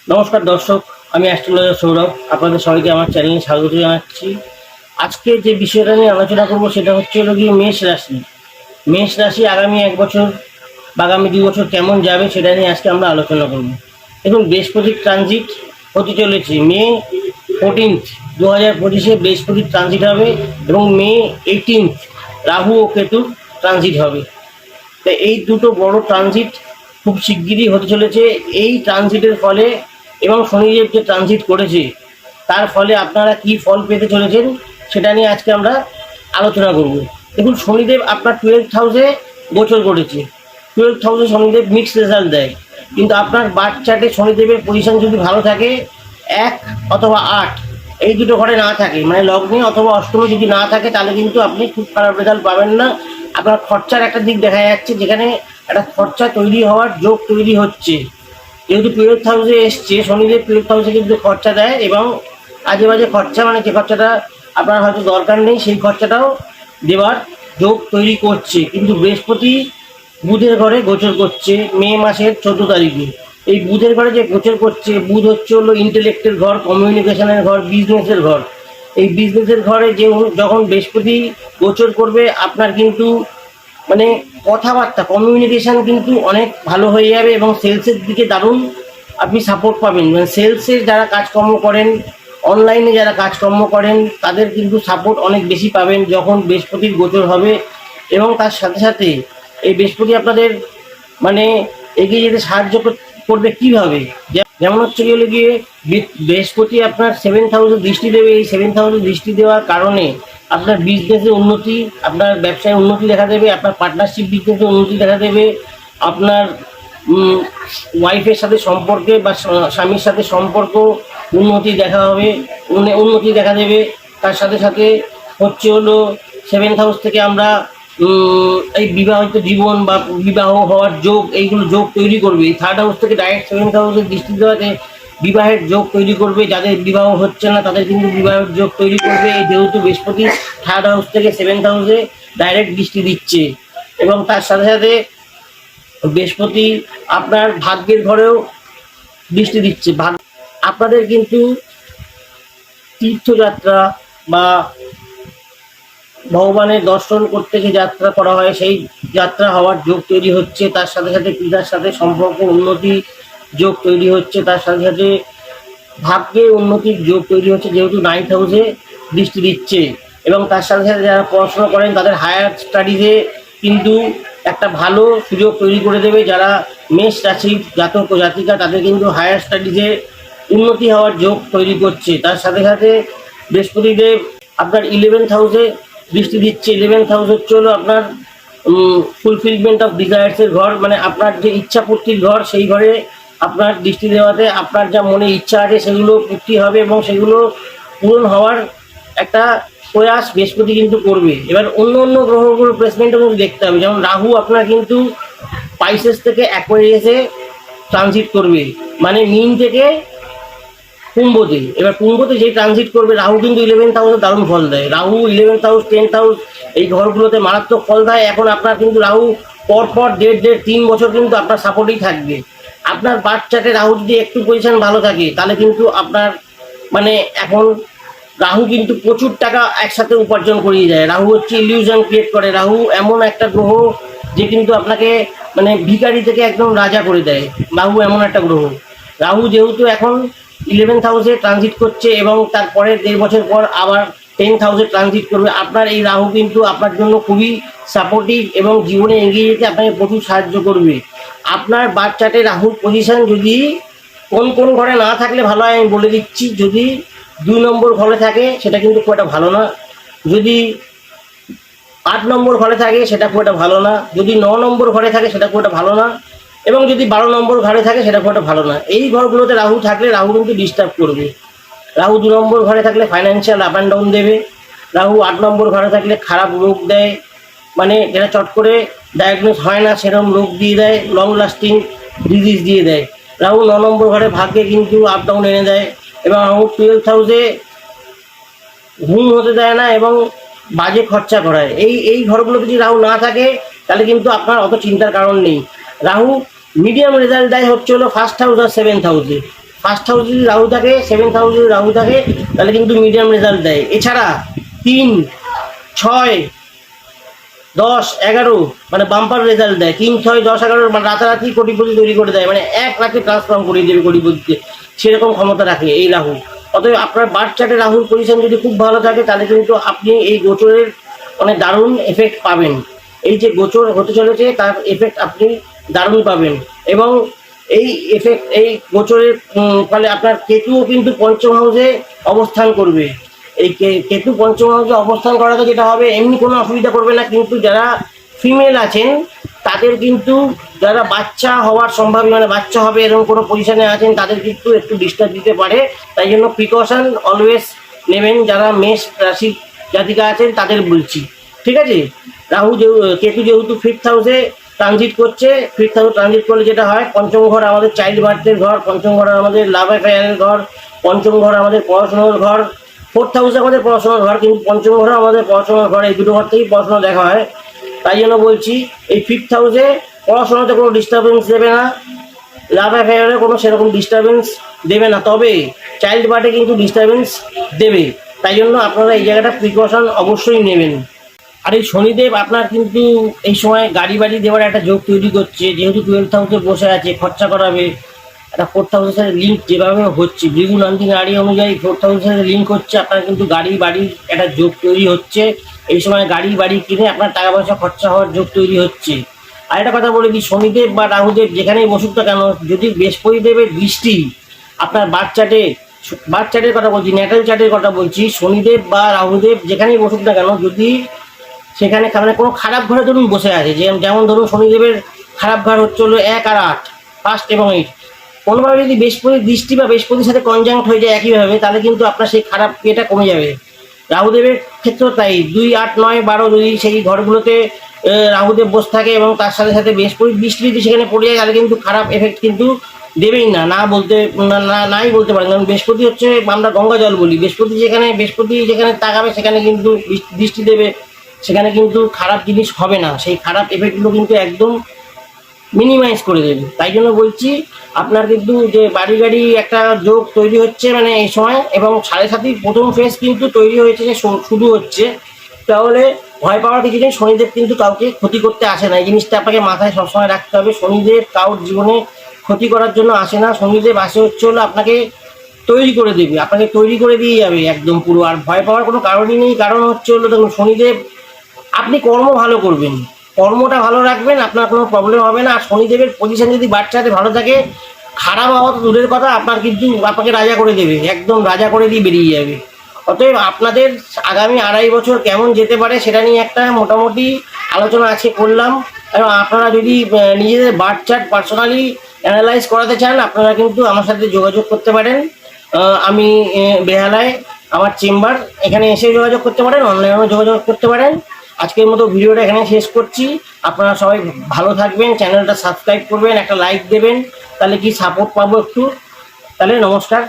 নমস্কার দর্শক, আমি অ্যাস্ট্রোলজার সৌরভ। আপনাদের সবাইকে আমার চ্যানেলে স্বাগত জানাচ্ছি। আজকে যে বিষয়টা নিয়ে আলোচনা করব সেটা হচ্ছে গিয়ে মেষ রাশি। মেষ রাশি আগামী 1 বছর বা আগামী 2 বছর কেমন যাবে সেটা নিয়ে আজকে আমরা আলোচনা করব। দেখুন, বৃহস্পতির ট্রানজিট হতে চলেছে মে 14, 2025 বৃহস্পতির ট্রানজিট হবে এবং মে 18 রাহু ও কেতুর ট্রানজিট হবে। তো এই দুটো বড় ট্রানজিট খুব শিগগিরই হতে চলেছে। এই ট্রানজিটের ফলে এবং শনিদেব যে ট্রানজিট করেছে তার ফলে আপনারা কি ফল পেতে চলেছেন সেটা নিয়ে আজকে আমরা আলোচনা করব। দেখুন, শনিদেব আপনার 12th হাউসে গোচর করেছে। 12th হাউসে শনিদেব মিক্স রেজাল্ট দেয়, কিন্তু আপনার বার্থ চার্টে শনিদেবের পজিশন যদি ভালো থাকে, 1 অথবা 8 এই দুটো ঘরে না থাকে, মানে লগ্নে অথবা অষ্টমে যদি না থাকে, তাহলে কিন্তু আপনি খুব খারাপ রেজাল্ট পাবেন না। আপনার খরচার একটা দিক দেখা যাচ্ছে, যেখানে একটা খরচা তৈরি হওয়ার যোগ তৈরি হচ্ছে। যেহেতু 12th হাউসে এসছে শনিদেব, 12th হাউসে কিন্তু খরচা দেয় এবং আজে বাজে খরচা, মানে যে খরচাটা আপনার হয়তো দরকার নেই সেই খরচাটাও দেওয়ার যোগ তৈরি করছে। কিন্তু বৃহস্পতি বুধের ঘরে গোচর করছে মে মাসের 14 তারিখে। এই বুধের ঘরে যে গোচর করছে, বুধ হলো ইন্টেলেক্টের ঘর, কমিউনিকেশনের ঘর, বিজনেসের ঘর। এই বিজনেসের ঘরে যে যখন বৃহস্পতি গোচর করবে, আপনার কিন্তু মানে কথাবার্তা, কমিউনিকেশন কিন্তু অনেক ভালো হয়ে যাবে এবং সেলসের দিকে দারুণ আপনি সাপোর্ট পাবেন। মানে সেলসের যারা কাজকর্ম করেন, অনলাইনে যারা কাজকর্ম করেন, তাদের কিন্তু সাপোর্ট অনেক বেশি পাবেন যখন বৃহস্পতির গোচর হবে। এবং তার সাথে সাথে এই বৃহস্পতি আপনাদের মানে এগিয়ে যেতে সাহায্য করবে কীভাবে। যেমন হচ্ছে গিয়ে বৃহস্পতি আপনার 7th হাউসে দৃষ্টি দেবে। এই 7th হাউসে দৃষ্টি দেওয়ার কারণে আপনার বিজনেসে উন্নতি, আপনার ব্যবসায় উন্নতি দেখা দেবে, আপনার পার্টনারশিপ বিজনেসে উন্নতি দেখা দেবে, আপনার ওয়াইফের সাথে সম্পর্কে বা স্বামীর সাথে সম্পর্ক উন্নতি দেখা হবে, উন্নতি দেখা দেবে। তার সাথে সাথে হচ্ছে 7th হাউস থেকে আমরা এই বিবাহিত জীবন বা বিবাহ হওয়ার যোগ, এইগুলো যোগ তৈরি করবে। এই 3rd হাউস থেকে ডাইরেক্ট 7th হাউসে দৃষ্টি দেওয়াতে বিবাহের যোগ তৈরি করবে। যাদের বিবাহ হচ্ছে না তাদের কিন্তু বিবাহের যোগ তৈরি করবে, যেহেতু বৃহস্পতি 3rd হাউস থেকে 7th হাউসে ডাইরেক্ট দৃষ্টি দিচ্ছে। এবং তার সাথে সাথে বৃহস্পতি আপনার ভাগ্যের ঘরেও দৃষ্টি দিচ্ছে। আপনাদের কিন্তু তীর্থযাত্রা বা ভগবানের দর্শন করতে যে যাত্রা করা হয়, সেই যাত্রা হওয়ার যোগ তৈরি হচ্ছে। তার সাথে সাথে পিতার সাথে সম্পর্ক উন্নতি যোগ তৈরি হচ্ছে। তার সাথে সাথে ভাগ্যে উন্নতির যোগ তৈরি হচ্ছে, যেহেতু 9th হাউসে দৃষ্টি দিচ্ছে। এবং তার সাথে সাথে যারা পড়াশোনা করেন তাদের হায়ার স্টাডিজে কিন্তু একটা ভালো সুযোগ তৈরি করে দেবে। যারা মেষ রাশির জাতক ও জাতিকা, তাদের কিন্তু হায়ার স্টাডিজে উন্নতি হওয়ার যোগ তৈরি করছে। তার সাথে সাথে বৃহস্পতিদেব আপনার 11th হাউসে দৃষ্টি দিচ্ছে। 11th হাউস হচ্ছে আপনার ফুলফিলমেন্ট অফ ডিজায়ার্সের ঘর, মানে আপনার যে ইচ্ছা পূর্তির ঘর। সেই ঘরে আপনার দৃষ্টি দেওয়াতে আপনার যা মনে ইচ্ছা আছে সেগুলো পূর্তি হবে এবং সেগুলো পূরণ হওয়ার একটা প্রয়াস বৃহস্পতি কিন্তু করবে। এবার অন্য অন্য গ্রহগুলোর প্লেসমেন্টও কিন্তু দেখতে হবে। যেমন রাহু আপনার কিন্তু পাইসেস থেকে অ্যাকোয়ারিয়াসে ট্রানজিট করবে, মানে মীন থেকে কুম্ভতে। এবার কুম্ভতে যে ট্রানজিট করবে, রাহু কিন্তু 11th হাউসে দারুণ ফল দেয়। Rahu 11th house, 10th house এই ঘরগুলোতে মারাত্মক ফল দেয়। এখন আপনার কিন্তু রাহু পরপর 1.5-3 বছর কিন্তু আপনার সাপোর্টেই থাকবে। আপনার বার্থ চার্টে রাহু যদি একটু পজিশন ভালো থাকে, তাহলে কিন্তু আপনার মানে এখন রাহু কিন্তু প্রচুর টাকা একসাথে উপার্জন করিয়ে যায়। রাহু হচ্ছে ইলিউশন ক্রিয়েট করে। রাহু এমন একটা গ্রহ যে কিন্তু আপনাকে মানে ভিখারি থেকে একদম রাজা করে দেয়। রাহু এমন একটা গ্রহ। রাহু যেহেতু এখন 11th হাউসে ট্রানজিট করছে এবং তারপরে 1.5 বছর পর আবার 10th হাউসে ট্রানজিট করবে, আপনার এই রাহু কিন্তু আপনার জন্য খুবই সাপোর্টিভ এবং জীবনে এগিয়ে যেতে আপনাকে প্রচুর সাহায্য করবে। আপনার বার্থ চার্টে রাহুর পজিশন যদি কোন কোন ঘরে না থাকলে ভালো হয় আমি বলে দিচ্ছি। যদি 2 নম্বর ঘরে থাকে সেটা কিন্তু খুব একটা ভালো না। যদি 8 নম্বর ঘরে থাকে সেটা খুব একটা ভালো না। যদি 9 নম্বর ঘরে থাকে সেটা খুব একটা ভালো না। এবং যদি 12 নম্বর ঘরে থাকে সেটা খুব একটা ভালো না। এই ঘরগুলোতে রাহু থাকলে রাহু কিন্তু ডিস্টার্ব করবে। রাহু 2 নম্বর ঘরে থাকলে ফাইন্যান্সিয়াল আপ অ্যান্ড ডাউন দেবে। রাহু 8 নম্বর ঘরে থাকলে খারাপ রোগ দেয়, মানে যেটা চট করে ডায়াগনোস হয় না সেরকম রোগ দিয়ে দেয়, লং লাস্টিং ডিজিজ দিয়ে দেয়। রাহু 9 নম্বর ঘরে ভাগ্যে কিন্তু আপ ডাউন এনে দেয়। এবং রাহু 12th হাউসে ঘুম হতে দেয় না এবং বাজে খরচা করায়। এই ঘরগুলো যদি রাহু না থাকে তাহলে কিন্তু আপনার অত চিন্তার কারণ নেই। রাহু মিডিয়াম রেজাল্ট দেয় হচ্ছে 1st হাউস আর 7th হাউসে। ফার্স্ট হাউস যদি রাহু থাকে, সেভেন্থ হাউস যদি রাহু থাকে, তাহলে কিন্তু মিডিয়াম রেজাল্ট দেয়। এছাড়া 3, 6, 10, 11 মানে বাম্পার রেজাল্ট দেয়। 3, 6, 10, 11 মানে রাতারাতি কোটিপতি তৈরি করে দেয়, মানে এক রাতে ট্রান্সফর্ম করিয়ে দেবে কোটিপতিতে, সেরকম ক্ষমতা রাখে এই রাহু। অতএব আপনার বার্থ চার্টে রাহুর পজিশন যদি খুব ভালো থাকে, তাহলে কিন্তু আপনি এই গোচরের অনেক দারুণ এফেক্ট পাবেন। এই যে গোচর হতে চলেছে তার এফেক্ট আপনি দারুণ পাবেন। এবং এই এফেক্ট, এই গোচরের ফলে আপনার কেতুও কিন্তু পঞ্চম হাউসে অবস্থান করবে। এই কেতু পঞ্চম হাউসে অবস্থান করাতে যেটা হবে, এমনি কোনো অসুবিধা করবে না, কিন্তু যারা ফিমেল আছেন তাদের কিন্তু, যারা বাচ্চা হওয়ার সম্ভাবনা মানে বাচ্চা হবে এরকম কোনো পজিশনে আছেন, তাদের কিন্তু একটু ডিস্টার্ব দিতে পারে। তাই জন্য প্রিকশন অলওয়েজ নেবেন যারা মেষ রাশি জাতিকা আছেন তাদের বলছি, ঠিক আছে। রাহু কেতু যেহেতু 5th হাউসে ট্রানজিট করছে, 5th হাউস ট্রানজিট করলে যেটা হয়, পঞ্চম ঘর আমাদের চাইল্ড বার্থের ঘর, পঞ্চম ঘর আমাদের লাভ অ্যাফেয়ারের ঘর, পঞ্চম ঘর আমাদের পড়াশোনার ঘর, 4th হাউসে আমাদের পড়াশোনার ঘর, কিন্তু পঞ্চম ঘরে আমাদের পড়াশোনার ঘর, এই দুটো ঘর থেকেই পড়াশোনা দেখা হয়। তাই জন্য বলছি এই 5th হাউসে পড়াশোনাতে কোনো ডিস্টারবেন্স দেবে না, লাভ অ্যাফেয়ারে কোনো সেরকম ডিস্টারবেন্স দেবে না, তবে চাইল্ড বার্থে কিন্তু ডিস্টারবেন্স দেবে। তাই জন্য আপনারা এই জায়গাটা প্রিকশন অবশ্যই নেবেন। আর এই শনিদেব আপনার কিন্তু এই সময় গাড়ি বাড়ি দেওয়ার একটা যোগ তৈরি করছে, যেহেতু 12th হাউসে বসে আছে, খরচা করাবে। একটা 4th হাউসের সাথে লিঙ্ক যেভাবে হচ্ছে, ভৃগু নান্তি নারী অনুযায়ী 4th হাউসের সাথে লিঙ্ক হচ্ছে, আপনার কিন্তু গাড়ি বাড়ির একটা যোগ তৈরি হচ্ছে। এই সময় গাড়ি বাড়ি কিনে আপনার টাকা পয়সা খরচা হওয়ার যোগ তৈরি হচ্ছে। আর একটা কথা বলে দিই, শনিদেব বা রাহুদেব যেখানেই বসুক না কেন, যদি বৃহস্পতিদেবের দৃষ্টি আপনার বার্থ চার্টের কথা বলছি, ন্যাটাল চার্টের কথা বলছি, শনিদেব বা রাহুদেব যেখানেই বসুক না কেন, যদি সেখানে মানে কোনো খারাপ ঘরে ধরুন বসে আছে, যেমন ধরুন শনিদেবের খারাপ ঘর হচ্ছে হলো 1 আর 8, 1 এবং 8, কোনোভাবে যদি বৃহস্পতির দৃষ্টি বা বৃহস্পতির সাথে কনজাঙ্ক্ট হয়ে যায় একইভাবে, তাহলে কিন্তু আপনার সেই খারাপ ইয়েটা কমে যাবে। রাহুদেবের ক্ষেত্রেও তাই, 2, 8, 9, 12 যদি সেই ঘরগুলোতে রাহুদেব বসে থাকে এবং তার সাথে সাথে বৃহস্পতির দৃষ্টি যদি সেখানে পড়ে যায়, তাহলে কিন্তু খারাপ এফেক্ট কিন্তু দেবেই না, নাই বলতে পারেন। কারণ বৃহস্পতি হচ্ছে, আমরা গঙ্গা জল বলি, বৃহস্পতি যেখানে তাকাবে সেখানে কিন্তু দৃষ্টি দেবে, সেখানে কিন্তু খারাপ জিনিস হবে না, সেই খারাপ এফেক্টগুলো কিন্তু একদম মিনিমাইজ করে দেবে। তাই জন্য বলছি আপনার কিন্তু যে বাড়ি গাড়ি একটা যোগ তৈরি হচ্ছে মানে এই সময়, এবং 7.5 প্রথম ফেজ কিন্তু তৈরি হয়েছে, যে শুরু হচ্ছে। তাহলে ভয় পাওয়ার কিছু নেই, শনিদেব কিন্তু কাউকে ক্ষতি করতে আসে না, এই জিনিসটা আপনাকে মাথায় সবসময় রাখতে হবে। শনিদেব কারোর জীবনে ক্ষতি করার জন্য আসে না, শনিদেব আসে হচ্ছে হলো আপনাকে তৈরি করে দেবে, আপনাকে তৈরি করে দিয়ে যাবে একদম পুরো। আর ভয় পাওয়ার কোনো কারণই নেই, কারণ হচ্ছে হলো দেখুন, শনিদেব আপনি কর্ম ভালো করবেন, কর্মটা ভালো রাখবেন, আপনার কোনো প্রবলেম হবে না। আর শনিদেবের পজিশন যদি বাচ্চাতে ভালো থাকে, খারাপ হওয়া তো দূরের কথা, আপনার কিন্তু আপনাকে রাজা করে দেবে, একদম রাজা করে দিয়ে বেরিয়ে যাবে। অতএব আপনাদের আগামী 2.5 বছর কেমন যেতে পারে সেটা নিয়ে একটা মোটামুটি আলোচনা আজকে করলাম। এবং আপনারা যদি নিজেদের বার্থ চার্ট পার্সোনালি অ্যানালাইজ করাতে চান, আপনারা কিন্তু আমার সাথে যোগাযোগ করতে পারেন। আমি বেহালায় আমার চেম্বার, এখানে এসে যোগাযোগ করতে পারেন, অনলাইনেও যোগাযোগ করতে পারেন। আজকের মতো ভিডিওটা এখানে শেষ করছি। আপনারা সবাই ভালো থাকবেন, চ্যানেলটা সাবস্ক্রাইব করবেন, একটা লাইক দেবেন, তাহলে কি সাপোর্ট পাবো একটু। তাহলে নমস্কার।